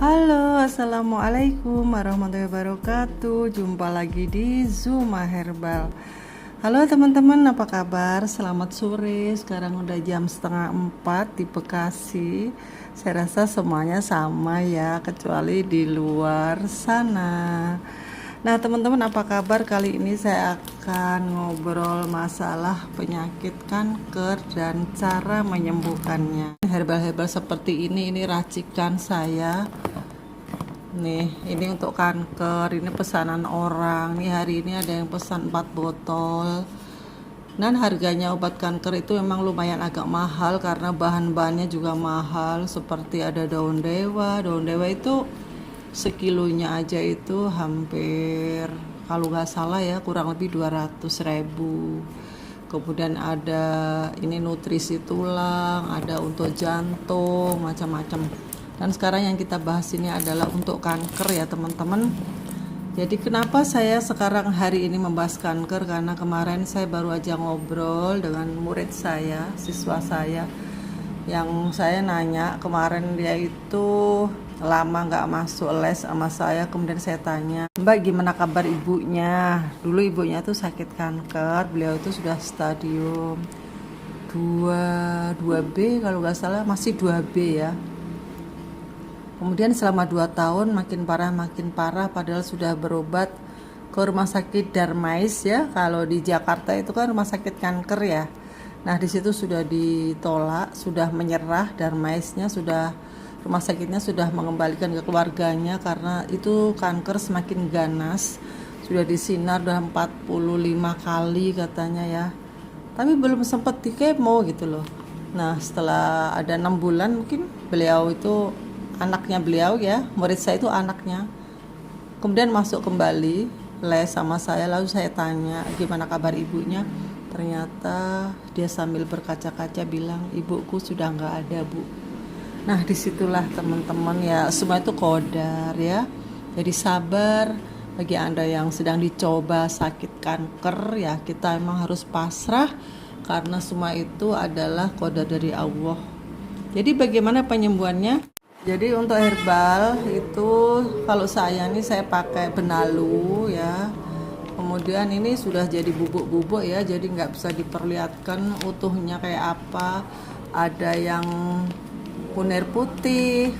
Halo, assalamualaikum warahmatullahi wabarakatuh. Jumpa lagi di Zuma Herbal. Halo teman-teman, apa kabar? Selamat sore. Sekarang udah jam setengah 4 di Bekasi. Saya rasa semuanya sama ya, kecuali di luar sana. Nah teman-teman, apa kabar? Kali ini saya akan ngobrol masalah penyakit kanker dan cara menyembuhkannya. Herbal-herbal seperti ini racikan saya. Nih, ini untuk kanker, ini pesanan orang. Nih hari ini ada yang pesan 4 botol. Dan harganya obat kanker itu memang lumayan agak mahal karena bahan-bahannya juga mahal. Seperti ada daun dewa. Daun dewa itu sekilonya aja itu hampir, kalau nggak salah ya, kurang lebih 200.000. Kemudian ada ini nutrisi tulang, ada untuk jantung, macam-macam. Dan sekarang yang kita bahas ini adalah untuk kanker ya teman-teman. Jadi kenapa saya sekarang hari ini membahas kanker, karena kemarin saya baru aja ngobrol dengan murid saya, siswa saya, yang saya nanya kemarin, dia itu lama nggak masuk les sama saya. Kemudian saya tanya, Mbak gimana kabar ibunya? Dulu ibunya tuh sakit kanker, beliau itu sudah stadium 2B kalau nggak salah, masih 2B ya. Kemudian selama 2 tahun makin parah, padahal sudah berobat ke rumah sakit Darmais ya. Kalau di Jakarta itu kan rumah sakit kanker ya. Nah di situ sudah ditolak, sudah menyerah, Darmaisnya sudah, rumah sakitnya sudah mengembalikan ke keluarganya karena itu kanker semakin ganas. Sudah disinar udah 45 kali katanya ya. Tapi belum sempat di kemo gitu loh. Nah setelah ada 6 bulan mungkin beliau itu, anaknya beliau ya, murid saya itu anaknya, kemudian masuk kembali les sama saya. Lalu saya tanya gimana kabar ibunya, ternyata dia sambil berkaca-kaca bilang, ibuku sudah nggak ada bu. Nah disitulah teman-teman ya, semua itu qadar ya. Jadi sabar. Bagi anda yang sedang dicoba sakit kanker ya, kita emang harus pasrah karena semua itu adalah qadar dari Allah. Jadi bagaimana penyembuhannya? Jadi untuk herbal itu, kalau saya nih saya pakai benalu ya. Kemudian ini sudah jadi bubuk-bubuk ya, jadi nggak bisa diperlihatkan utuhnya kayak apa. Ada yang kunir putih,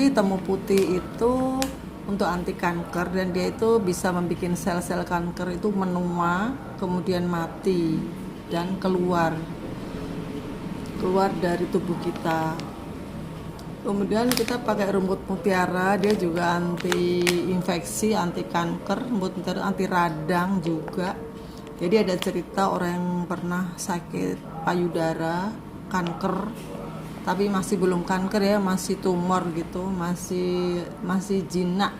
temu putih itu untuk anti kanker, dan dia itu bisa membuat sel-sel kanker itu menua, kemudian mati dan keluar dari tubuh kita. Kemudian kita pakai rumput mutiara, dia juga anti infeksi, anti kanker, rumput mutiara anti radang juga. Jadi ada cerita orang yang pernah sakit payudara, kanker, tapi masih belum kanker ya, masih tumor gitu, masih jinak.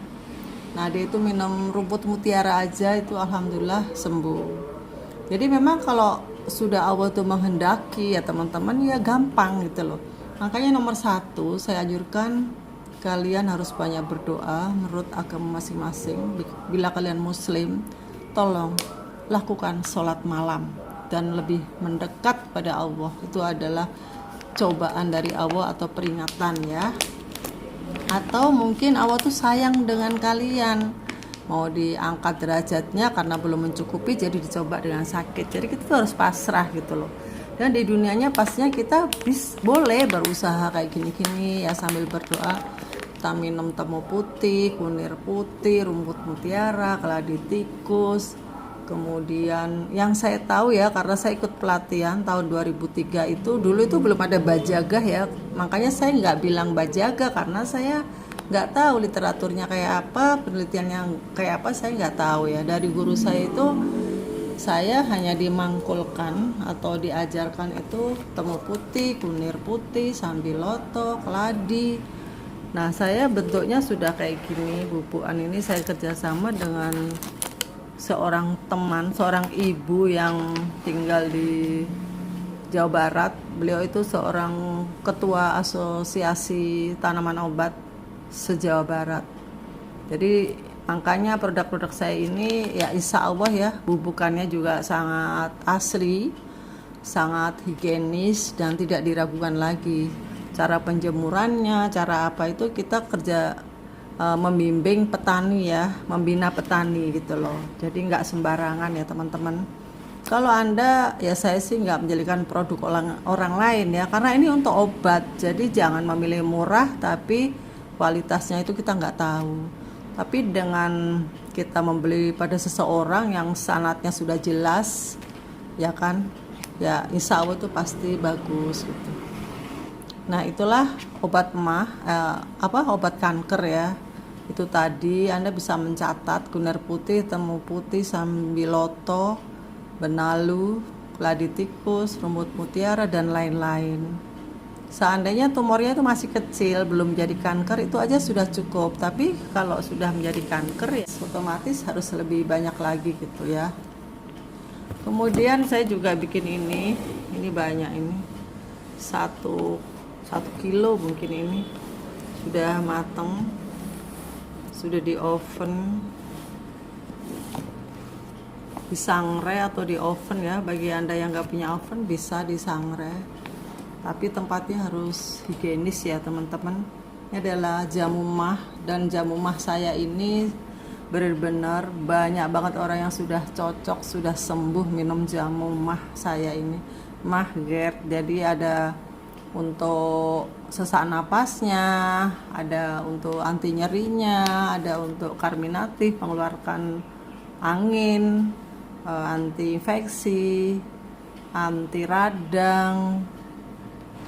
Nah dia itu minum rumput mutiara aja itu alhamdulillah sembuh. Jadi memang kalau sudah Allah tuh menghendaki ya teman-teman, ya gampang gitu loh. Makanya nomor 1 saya anjurkan kalian harus banyak berdoa menurut agama masing-masing. Bila kalian muslim, tolong lakukan sholat malam dan lebih mendekat pada Allah. Itu adalah cobaan dari Allah atau peringatan ya. Atau mungkin Allah tuh sayang dengan kalian, mau diangkat derajatnya karena belum mencukupi, jadi dicoba dengan sakit. Jadi kita tuh harus pasrah gitu loh. Dan di dunianya pastinya kita boleh berusaha kayak gini-gini ya, sambil berdoa. Kita minum temu putih, kunir putih, rumput mutiara, keladi tikus. Kemudian yang saya tahu ya, karena saya ikut pelatihan tahun 2003 itu, dulu itu belum ada bajagah ya. Makanya saya nggak bilang bajagah karena saya nggak tahu literaturnya kayak apa, penelitiannya kayak apa, saya nggak tahu ya. Dari guru saya itu, saya hanya dimangkulkan atau diajarkan itu temu putih, kunir putih, sambiloto, keladi. Nah saya bentuknya sudah kayak gini, bubukan ini saya kerjasama dengan seorang teman, seorang ibu yang tinggal di Jawa Barat. Beliau itu seorang ketua asosiasi tanaman obat se-Jawa Barat. Jadi makanya produk-produk saya ini ya insya Allah ya, bubukannya juga sangat asli, sangat higienis dan tidak diragukan lagi. Cara penjemurannya, cara apa itu kita kerja membimbing petani ya, membina petani gitu loh. Jadi nggak sembarangan ya teman-teman. Kalau Anda, ya saya sih nggak menjadikan produk orang lain ya, karena ini untuk obat. Jadi jangan memilih murah tapi kualitasnya itu kita nggak tahu. Tapi dengan kita membeli pada seseorang yang sanadnya sudah jelas, ya kan, ya insya Allah itu pasti bagus gitu. Nah itulah obat obat kanker ya. Itu tadi Anda bisa mencatat kunir putih, temu putih, sambiloto, benalu, keladi tikus, rumput mutiara, dan lain-lain. Seandainya tumornya itu masih kecil, belum jadi kanker, itu aja sudah cukup. Tapi kalau sudah menjadi kanker ya otomatis harus lebih banyak lagi gitu ya. Kemudian saya juga bikin ini banyak ini. Satu kilo mungkin ini. Sudah mateng. Sudah di oven, di sangrai atau di oven ya. Bagi Anda yang nggak punya oven bisa di sangrai, tapi tempatnya harus higienis ya teman-teman. Ini adalah jamu mah, dan jamu mah saya ini benar-benar banyak banget orang yang sudah cocok, sudah sembuh minum jamu mah saya ini. Mah GERD, jadi ada untuk sesak napasnya, ada untuk anti nyerinya, ada untuk karminatif, mengeluarkan angin, anti infeksi, anti radang.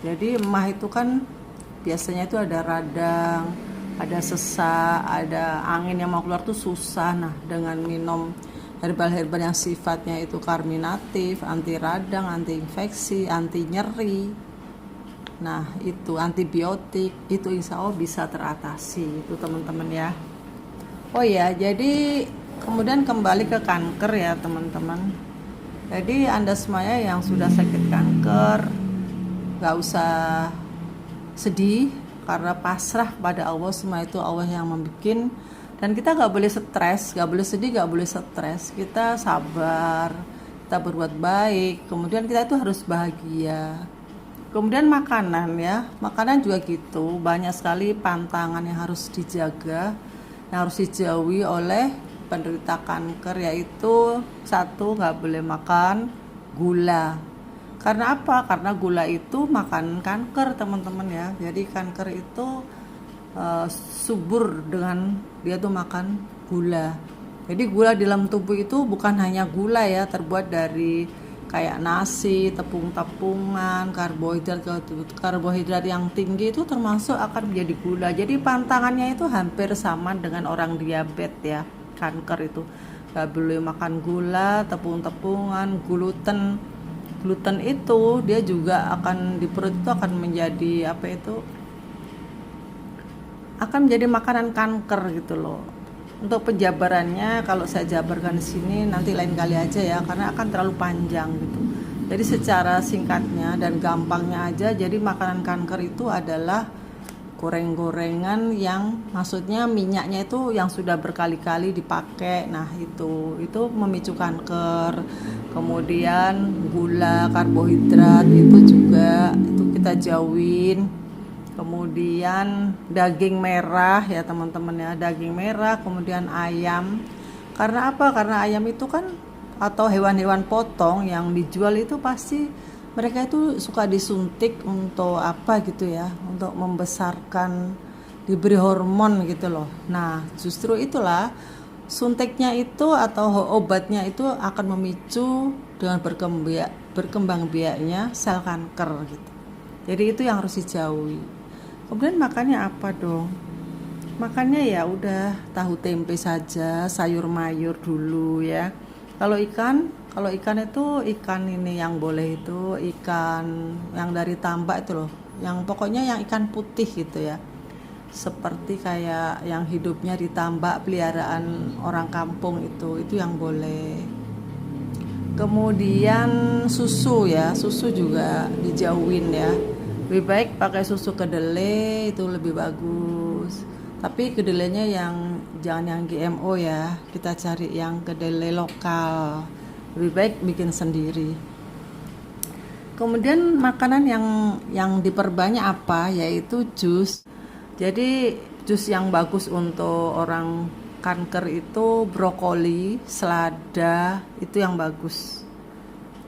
Jadi mah itu kan biasanya itu ada radang, ada sesak, ada angin yang mau keluar tuh susah. Nah dengan minum herbal-herbal yang sifatnya itu karminatif, anti radang, anti infeksi, anti nyeri, nah itu antibiotik, itu insya Allah bisa teratasi itu teman-teman ya. Oh ya, jadi kemudian kembali ke kanker ya teman-teman. Jadi Anda semuanya yang sudah sakit kanker, gak usah sedih, karena pasrah pada Allah. Semua itu Allah yang membuat, dan kita gak boleh stres, gak boleh sedih, gak boleh stres. Kita sabar, kita berbuat baik, kemudian kita itu harus bahagia. Kemudian makanan ya, makanan juga gitu, banyak sekali pantangan yang harus dijaga, yang harus dijauhi oleh penderita kanker, yaitu satu, nggak boleh makan gula. Karena apa? Karena gula itu makanan kanker teman-teman ya. Jadi kanker itu subur dengan dia tuh makan gula. Jadi gula di dalam tubuh itu bukan hanya gula ya, terbuat dari kayak nasi, tepung-tepungan, karbohidrat yang tinggi itu termasuk akan menjadi gula. Jadi pantangannya itu hampir sama dengan orang diabetes ya, kanker itu. Gak boleh makan gula, tepung-tepungan, gluten itu dia juga akan di perut itu akan menjadi akan menjadi makanan kanker gitu loh. Untuk penjabarannya kalau saya jabarkan di sini nanti lain kali aja ya, karena akan terlalu panjang gitu. Jadi secara singkatnya dan gampangnya aja, jadi makanan kanker itu adalah goreng-gorengan yang maksudnya minyaknya itu yang sudah berkali-kali dipakai. Nah, itu memicu kanker. Kemudian gula, karbohidrat itu juga itu kita jauhin. Kemudian daging merah ya teman-teman ya, daging merah, kemudian ayam. Karena apa? Karena ayam itu kan atau hewan-hewan potong yang dijual itu pasti mereka itu suka disuntik untuk apa gitu ya, untuk membesarkan, diberi hormon gitu loh. Nah justru itulah suntiknya itu atau obatnya itu akan memicu dengan berkembang biaknya sel kanker gitu. Jadi itu yang harus dijauhi. Kemudian makannya apa dong? Makannya ya udah tahu tempe saja, sayur mayur dulu ya. Kalau ikan itu ikan ini yang boleh itu ikan yang dari tambak itu loh. Yang pokoknya yang ikan putih gitu ya. Seperti kayak yang hidupnya di tambak peliharaan orang kampung itu yang boleh. Kemudian susu ya, susu juga dijauhin ya. Lebih baik pakai susu kedelai, itu lebih bagus. Tapi kedelainya jangan yang GMO ya. Kita cari yang kedelai lokal. Lebih baik bikin sendiri. Kemudian makanan yang diperbanyak apa? Yaitu jus. Jadi jus yang bagus untuk orang kanker itu brokoli, selada, itu yang bagus.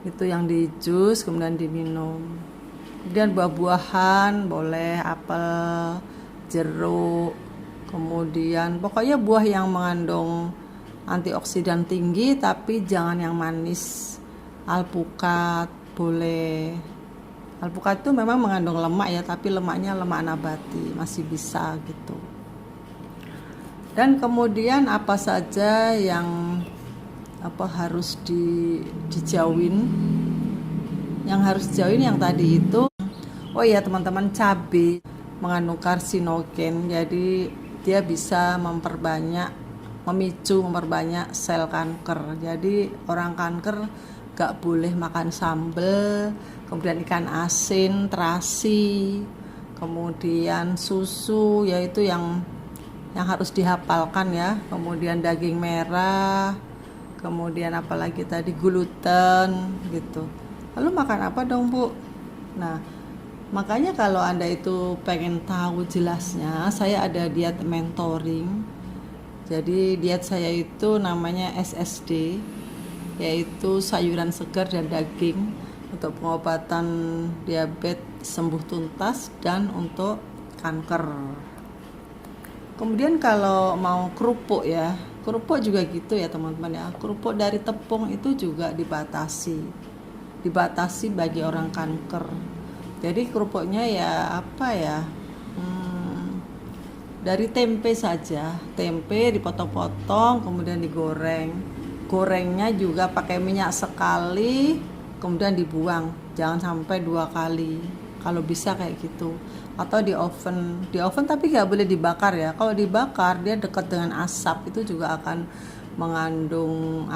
Itu yang di jus kemudian diminum. Kemudian buah-buahan boleh apel, jeruk, kemudian pokoknya buah yang mengandung antioksidan tinggi tapi jangan yang manis. Alpukat boleh. Alpukat itu memang mengandung lemak ya, tapi lemaknya lemak nabati, masih bisa gitu. Dan kemudian apa saja yang harus dijauhin? Yang harus dijauhin yang tadi itu. Oh iya teman-teman, cabai mengandung karsinogen, jadi dia bisa memicu memperbanyak sel kanker. Jadi orang kanker gak boleh makan sambal, kemudian ikan asin, terasi, kemudian susu, yaitu yang harus dihafalkan ya. Kemudian daging merah, kemudian apalagi tadi gluten gitu. Lalu makan apa dong Bu? Nah, makanya kalau Anda itu pengen tahu jelasnya, saya ada diet mentoring. Jadi diet saya itu namanya SSD, yaitu sayuran segar dan daging untuk pengobatan diabetes sembuh tuntas dan untuk kanker. Kemudian kalau mau kerupuk ya, kerupuk juga gitu ya teman-teman ya. Kerupuk dari tepung itu juga dibatasi bagi orang kanker. Jadi kerupuknya ya dari tempe saja. Tempe dipotong-potong kemudian digoreng. Gorengnya juga pakai minyak sekali kemudian dibuang, jangan sampai 2 kali kalau bisa kayak gitu. Atau di oven tapi nggak boleh dibakar ya. Kalau dibakar dia dekat dengan asap, itu juga akan mengandung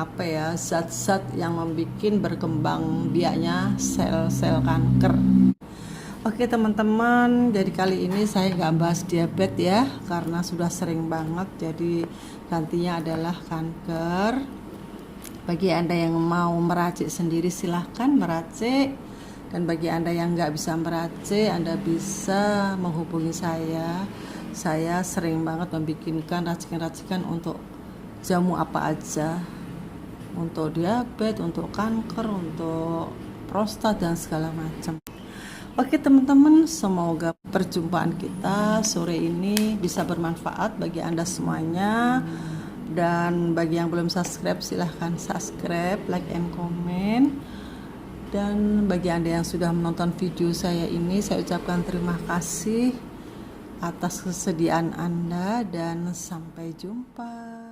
zat-zat yang membuat berkembang biaknya sel-sel kanker. Oke teman-teman, jadi kali ini saya nggak bahas diabetes ya, karena sudah sering banget. Jadi gantinya adalah kanker. Bagi Anda yang mau meracik sendiri silahkan meracik, dan bagi Anda yang nggak bisa meracik, Anda bisa menghubungi saya. Saya sering banget membikinkan racikan-racikan untuk jamu apa aja, untuk diabetes, untuk kanker, untuk prostat dan segala macam. Oke teman-teman, semoga perjumpaan kita sore ini bisa bermanfaat bagi Anda semuanya. Dan bagi yang belum subscribe, silahkan subscribe, like and comment. Dan bagi Anda yang sudah menonton video saya ini, saya ucapkan terima kasih atas kesediaan Anda dan sampai jumpa.